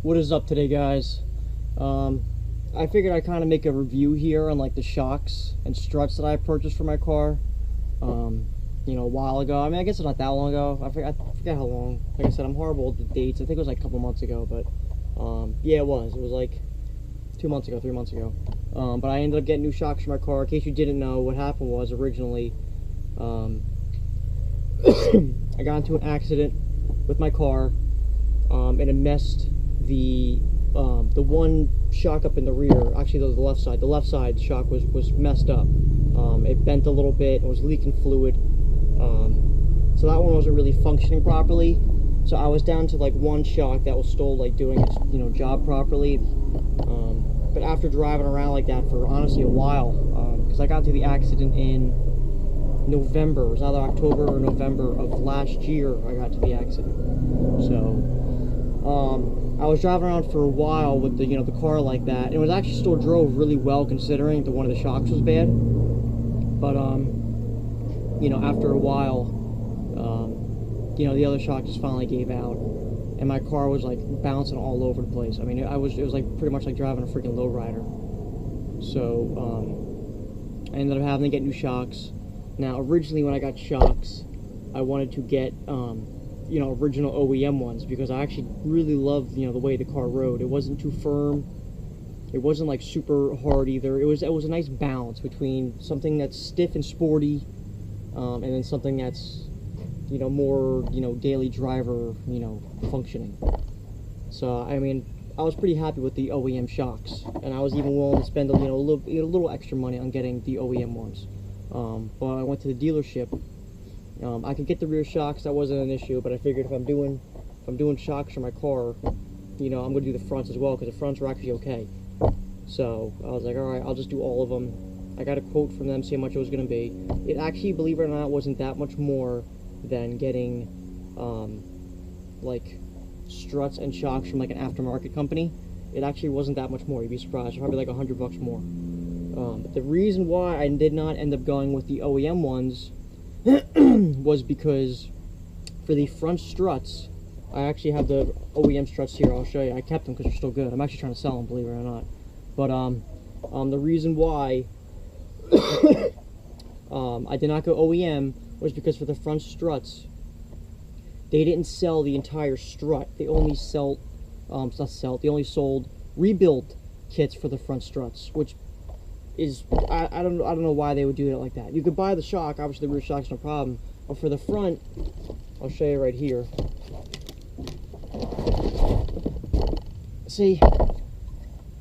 What is up today, guys? I figured I'd kind of make a review here on like the shocks and struts that I purchased for my car. A while ago. I mean, I guess it's not that long ago. I forget how long. Like I said, I'm horrible with the dates. I think it was like a couple months ago, but yeah, it was. It was like 2 months ago, 3 months ago. But I ended up getting new shocks for my car. In case you didn't know, what happened was originally, I got into an accident with my car, and it messed the one shock up in the rear. Actually, the left side. The left side shock was messed up. It bent a little bit. It was leaking fluid. So that one wasn't really functioning properly. So I was down to like one shock that was still like doing its job properly. But after driving around like that for honestly a while, because I got into the accident in November, it was either October or November of last year I got to the accident. So I was driving around for a while with the the car like that, and it was actually still drove really well considering that one of the shocks was bad. But after a while, the other shock just finally gave out, and my car was like bouncing all over the place. I mean, it was like pretty much like driving a freaking lowrider. So I ended up having to get new shocks. Now, originally when I got shocks, I wanted to get original OEM ones because I actually really loved the way the car rode. It wasn't too firm. It wasn't like super hard either. It was a nice balance between something that's stiff and sporty, and then something that's more daily driver functioning. So I mean, I was pretty happy with the OEM shocks, and I was even willing to spend a little extra money on getting the OEM ones. But I went to the dealership. I could get the rear shocks. That wasn't an issue, but I figured if I'm doing shocks for my car, I'm gonna do the fronts as well because the fronts were actually okay. So I was like, all right, I'll just do all of them. I got a quote from them, see how much it was gonna be. It actually, believe it or not, wasn't that much more than getting like struts and shocks from like an aftermarket company. It actually wasn't that much more. You'd be surprised. Probably like $100 more. But the reason why I did not end up going with the OEM ones was because for the front struts, I actually have the OEM struts here. I'll show you. I kept them because they're still good. I'm actually trying to sell them, believe it or not. But the reason why I did not go OEM was because for the front struts, they didn't sell the entire strut. They only sold rebuild kits for the front struts, which is I don't know why they would do it like that. You could buy the shock, obviously the rear shock's no problem, but for the front, I'll show you right here. See,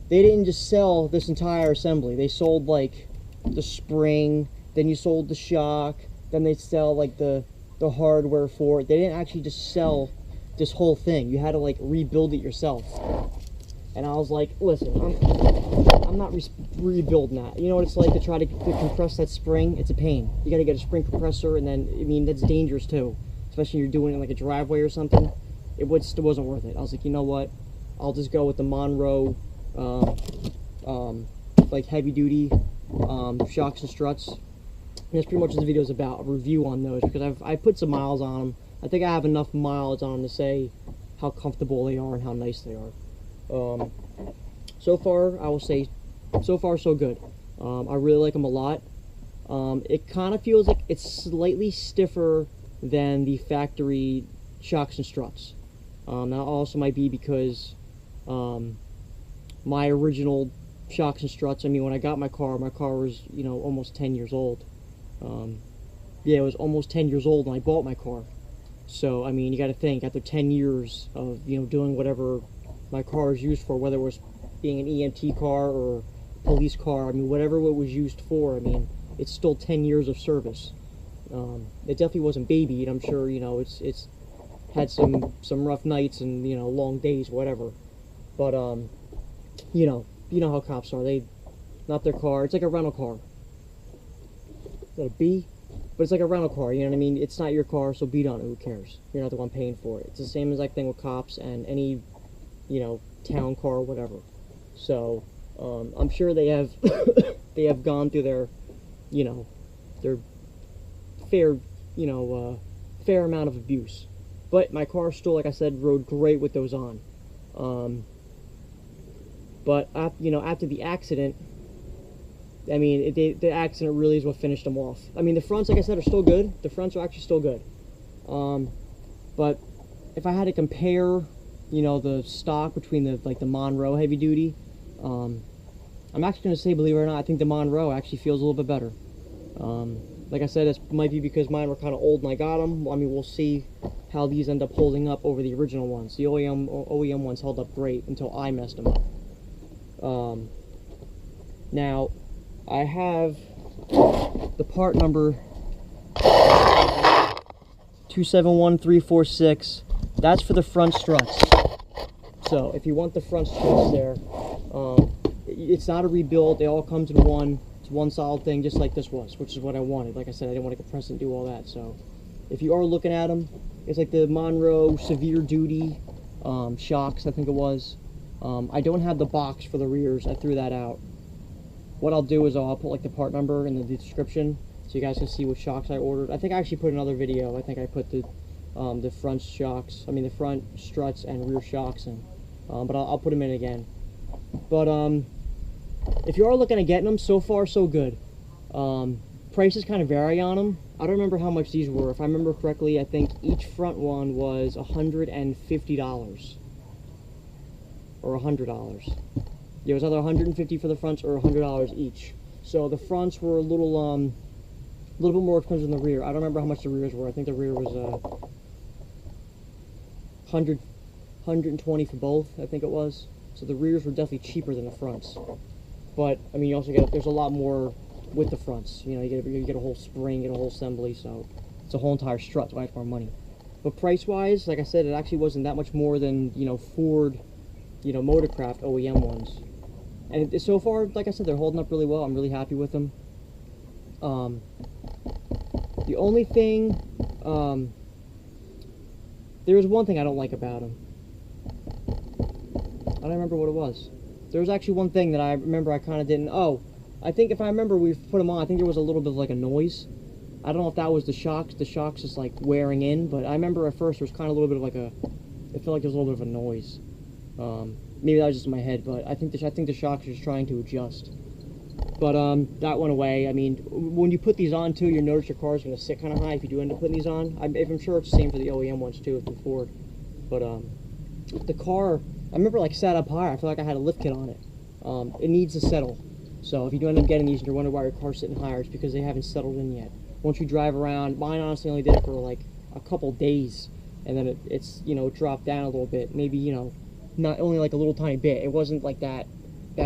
they didn't just sell this entire assembly. They sold like the spring, then you sold the shock, then they sell like the hardware for it. They didn't actually just sell this whole thing. You had to like rebuild it yourself. And I was like, listen, I'm not rebuilding that. You know what it's like to try to compress that spring? It's a pain. You got to get a spring compressor, and then, I mean, that's dangerous too. Especially if you're doing it in like a driveway or something. It wasn't worth it. I was like, you know what? I'll just go with the Monroe, like heavy duty shocks and struts. And that's pretty much what the video is about, a review on those, because I put some miles on them. I think I have enough miles on them to say how comfortable they are and how nice they are. So far, I will say, so far so good. I really like them a lot. It kind of feels like it's slightly stiffer than the factory shocks and struts. That also might be because my original shocks and struts, I mean, when I got my car was, almost 10 years old. Yeah, it was almost 10 years old when I bought my car. So, I mean, you got to think, after 10 years of, doing whatever my car is used for, whether it was being an EMT car or police car, I mean, whatever it was used for, I mean, it's still 10 years of service. It definitely wasn't babied. I'm sure, it's had some rough nights and, long days, whatever. But, you know how cops are. They, not their car. It's like a rental car. Is that a B? But it's like a rental car, you know what I mean? It's not your car, so beat on it. Who cares? You're not the one paying for it. It's the same exact thing with cops and any, town car or whatever. So, I'm sure they have they have gone through their, their fair, fair amount of abuse. But my car still, like I said, rode great with those on. But you know, after the accident, I mean, the accident really is what finished them off. I mean, the fronts, like I said, are still good. The fronts are actually still good. But if I had to compare, you know, the stock between the Monroe heavy duty, I'm actually going to say, believe it or not, I think the Monroe actually feels a little bit better. Like I said, it might be because mine were kind of old and I got them. I mean, we'll see how these end up holding up over the original ones. The OEM ones held up great until I messed them up. Now, I have the part number 271346. That's for the front struts. So if you want the front struts there, it's not a rebuild. It all comes in one. It's one solid thing, just like this was, which is what I wanted. Like I said, I didn't want to compress and do all that. So if you are looking at them, it's like the Monroe severe duty shocks, I think it was. I don't have the box for the rears. I threw that out. What I'll do is I'll put like the part number in the description so you guys can see what shocks I ordered. I think I actually put another video. I think I put the front shocks, I mean the front struts and rear shocks in. But I'll put them in again. But if you are looking at getting them, so far so good. Prices kind of vary on them. I don't remember how much these were. If I remember correctly, I think each front one was $150 or $100. Yeah, it was either $150 for the fronts or $100 each. So the fronts were a little bit more expensive than the rear. I don't remember how much the rears were. I think the rear was $120 for both, I think it was. So the rears were definitely cheaper than the fronts. But I mean, you also get, there's a lot more with the fronts. You know, you get a whole spring, you get a whole assembly, so it's a whole entire strut, so I have more money. But price-wise, like I said, it actually wasn't that much more than, you know, Ford, you know, Motorcraft OEM ones. And so far, like I said, they're holding up really well. I'm really happy with them. The only thing, there was one thing I don't like about them. I don't remember what it was. There was actually one thing that I remember I kind of didn't. Oh, I think if I remember, we put them on. I think there was a little bit of like a noise. I don't know if that was the shocks. The shocks just like wearing in, but I remember at first there was kind of a little bit of like a. It felt like there was a little bit of a noise. Maybe that was just in my head, but I think the shocks are just trying to adjust. But that went away. I mean, when you put these on too, you'll notice your car is going to sit kind of high if you do end up putting these on. I'm sure it's the same for the OEM ones too, from Ford. But the car, I remember like sat up higher. I feel like I had a lift kit on it. It needs to settle. So if you do end up getting these and you're wondering why your car's sitting higher, it's because they haven't settled in yet. Once you drive around, mine honestly only did it for like a couple days, and then it's you know, dropped down a little bit. Maybe, you know, not only like a little tiny bit. It wasn't like that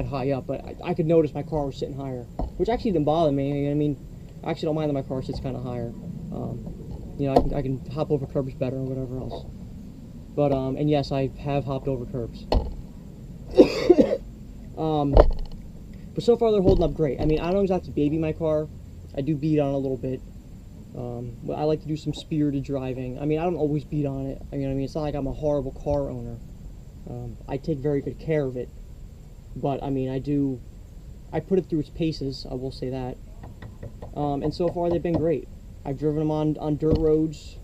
high up, but I could notice my car was sitting higher, which actually didn't bother me. I mean, I actually don't mind that my car sits kind of higher. You know, I can hop over curbs better or whatever else. But and yes, I have hopped over curbs. But so far they're holding up great. I mean, I don't exactly baby my car. I do beat on it a little bit. But I like to do some spirited driving. I mean, I don't always beat on it. I mean, it's not like I'm a horrible car owner. I take very good care of it. But I mean, I put it through its paces, I will say that. And so far they've been great. I've driven them on dirt roads.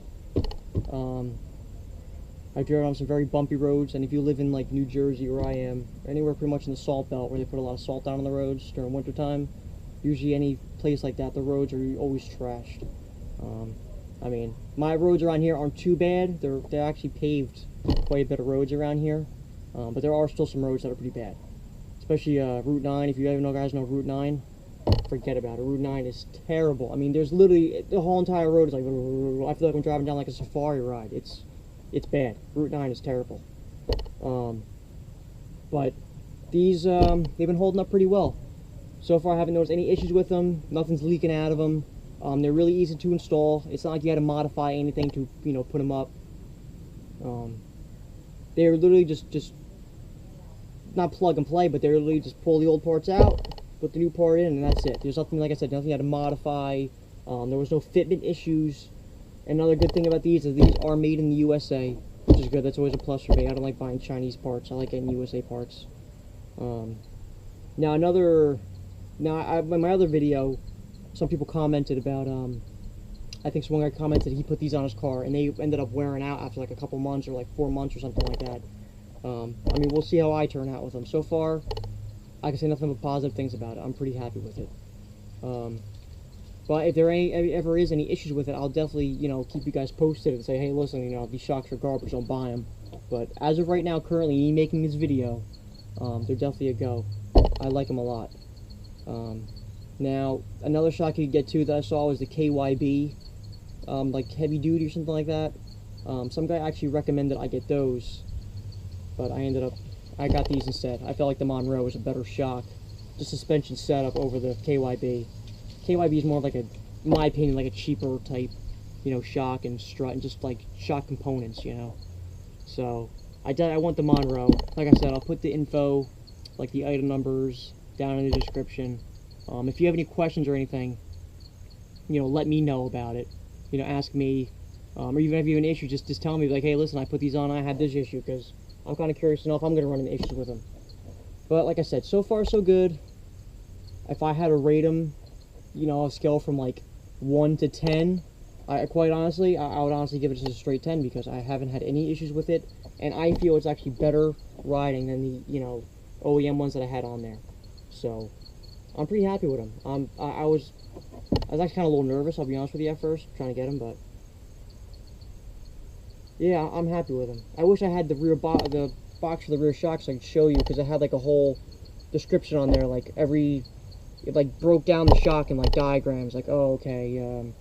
I've driven on some very bumpy roads, and if you live in like New Jersey where I am, or anywhere pretty much in the salt belt where they put a lot of salt down on the roads during winter time, usually any place like that, the roads are always trashed. I mean, my roads around here aren't too bad. They're actually paved quite a bit of roads around here, but there are still some roads that are pretty bad. Especially Route 9. If you guys know Route 9, forget about it. Route 9 is terrible. I mean, there's literally, the whole entire road is like, I feel like I'm driving down like a safari ride. It's bad. Route 9 is terrible. But these, they've been holding up pretty well. So far I haven't noticed any issues with them. Nothing's leaking out of them. They're really easy to install. It's not like you had to modify anything to, you know, put them up. They're literally just not plug and play, but they're literally just pull the old parts out, put the new part in, and that's it. There's nothing, like I said, nothing you had to modify. There was no fitment issues. Another good thing about these is these are made in the USA, which is good. That's always a plus for me. I don't like buying Chinese parts. I like getting USA parts. Now in my other video, some people commented about, I think one guy commented he put these on his car and they ended up wearing out after like a couple months or like 4 months or something like that. I mean, we'll see how I turn out with them. So far, I can say nothing but positive things about it. I'm pretty happy with it. But if there ever is any issues with it, I'll definitely, you know, keep you guys posted and say, hey, listen, you know, these shocks are garbage, don't buy them. But as of right now, currently, me making this video, they're definitely a go. I like them a lot. Now, another shock you could get to that I saw was the KYB, like heavy duty or something like that. Some guy actually recommended I get those, but I got these instead. I felt like the Monroe was a better shock. The suspension setup over the KYB. KYB is more like in my opinion, like a cheaper type, you know, shock and strut and just like shock components, you know. So I want the Monroe. Like I said, I'll put the info, like the item numbers, down in the description. If you have any questions or anything, you know, let me know about it. You know, ask me, or even if you have an issue, just tell me, like, hey, listen, I put these on, I had this issue, because I'm kind of curious to know if I'm going to run into issues with them. But like I said, so far so good. If I had to rate them, you know, a scale from like 1 to 10, quite honestly, I would honestly give it just a straight 10 because I haven't had any issues with it, and I feel it's actually better riding than the, you know, OEM ones that I had on there. So I'm pretty happy with them. I was actually kind of a little nervous, I'll be honest with you, at first, trying to get them, but yeah, I'm happy with them. I wish I had the the box for the rear shocks so I could show you, because I had like a whole description on there, like it like broke down the shock in like diagrams, like, oh, okay,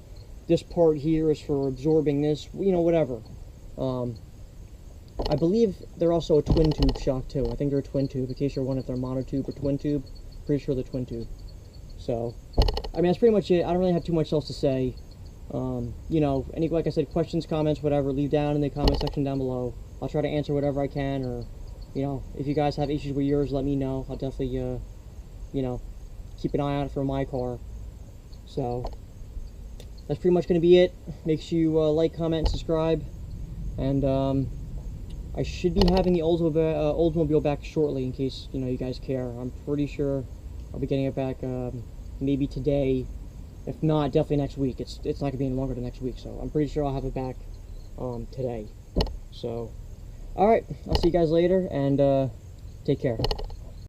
this part here is for absorbing this, you know, whatever. I believe they're also a twin tube shock too. I think they're a twin tube, in case you're wondering if they're monotube or twin tube. Pretty sure they're twin tube. So, I mean, that's pretty much it. I don't really have too much else to say. You know, like I said, questions, comments, whatever, leave down in the comment section down below. I'll try to answer whatever I can, or, you know, if you guys have issues with yours, let me know. I'll definitely, you know, keep an eye out for my car. So, that's pretty much going to be it. Make sure you like, comment, and subscribe. And, I should be having the Oldsmobile back shortly, in case, you know, you guys care. I'm pretty sure I'll be getting it back, maybe today. If not, definitely next week. It's not going to be any longer than next week, so I'm pretty sure I'll have it back, today. So, alright, I'll see you guys later, and, take care.